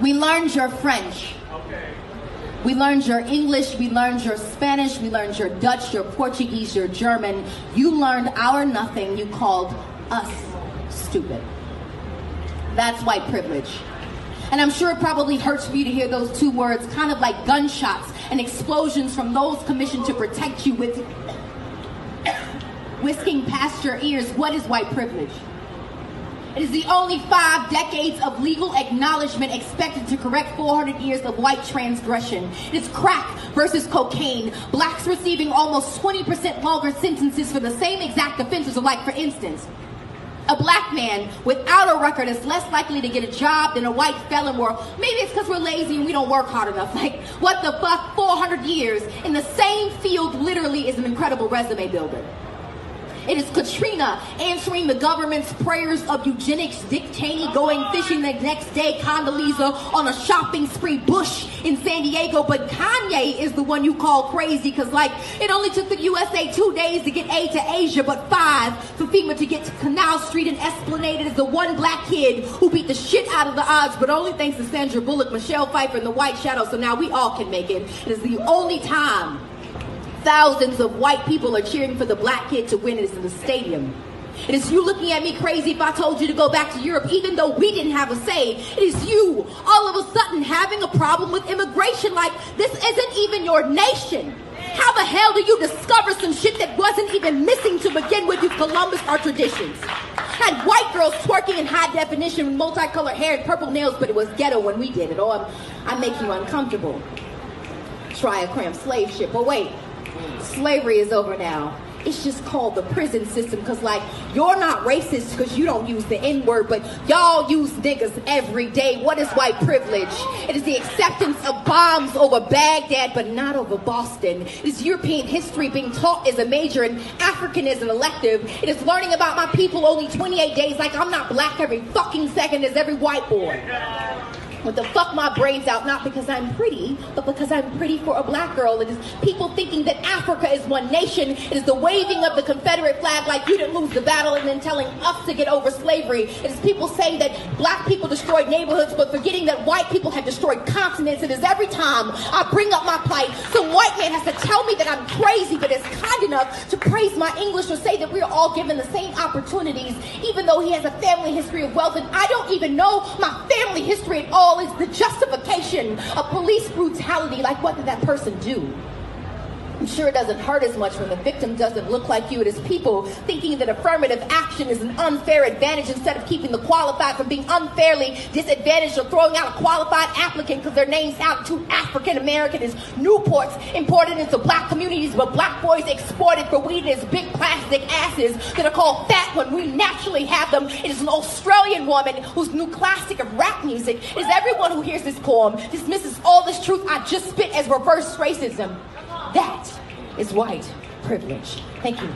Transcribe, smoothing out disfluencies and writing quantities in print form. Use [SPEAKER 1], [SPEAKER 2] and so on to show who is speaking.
[SPEAKER 1] We learned your French.
[SPEAKER 2] Okay.
[SPEAKER 1] We learned your English, we learned your Spanish, we learned your Dutch, your Portuguese, your German. You learned our nothing, you called us stupid. That's white privilege. And I'm sure it probably hurts for you to hear those two words, kind of like gunshots and explosions from those commissioned to protect you with whisking past your ears. What is white privilege? It is the only 5 decades of legal acknowledgement expected to correct 400 years of white transgression. It is crack versus cocaine. Blacks receiving almost 20% longer sentences for the same exact offenses. Like, for instance, a black man without a record is less likely to get a job than a white felon. Or maybe it's because we're lazy and we don't work hard enough. Like, what the fuck? 400 years in the same field literally is an incredible resume builder. It is Katrina answering the government's prayers of eugenics, Dick Cheney going fishing the next day, Condoleezza on a shopping spree, Bush in San Diego, but Kanye is the one you call crazy because, like, it only took the USA 2 days to get aid to Asia, but 5 for FEMA to get to Canal Street and Esplanade as the one black kid who beat the shit out of the odds, but only thanks to Sandra Bullock, Michelle Pfeiffer, and the White Shadow, so now we all can make it. It is the only time thousands of white people are cheering for the black kid to win. It is in the stadium. It is you looking at me crazy if I told you to go back to Europe, even though we didn't have a say. It is you all of a sudden having a problem with immigration, like this isn't even your nation. How the hell do you discover some shit that wasn't even missing to begin with? You Columbus our traditions. Had white girls twerking in high definition with multicolored hair and purple nails, but it was ghetto when we did it. Oh, I make you uncomfortable. Try a cramped slave ship. But wait. Slavery is over now. It's just called the prison system because, like, you're not racist because you don't use the N-word, but y'all use niggas every day. What is white privilege? It is the acceptance of bombs over Baghdad, but not over Boston. It is European history being taught as a major and African as an elective. It is learning about my people only 28 days like I'm not black every fucking second as every white boy. With the fuck my braids out, not because I'm pretty, but because I'm pretty for a black girl. It is people thinking that Africa is one nation. It is the waving of the Confederate flag like you didn't lose the battle and then telling us to get over slavery. It is people saying that black people destroyed neighborhoods but forgetting that white people have destroyed continents. It is every time I bring up my plight, some white man has to tell me that I'm crazy but is kind enough to praise my English or say that we're all given the same opportunities, even though he has a family history of wealth and I don't even know my family history at all. Is the justification of police brutality. Like, what did that person do? I'm sure it doesn't hurt as much when the victim doesn't look like you. It is people thinking that affirmative action is an unfair advantage instead of keeping the qualified from being unfairly disadvantaged or throwing out a qualified applicant because their name sounds too African American as Newports imported into black communities, but black boys exported for weed as big plastic asses that are called fat when we naturally have them. It is an Australian woman whose new classic of rap music is everyone who hears this poem dismisses all this truth I just spit as reverse racism. That is white privilege. Thank you.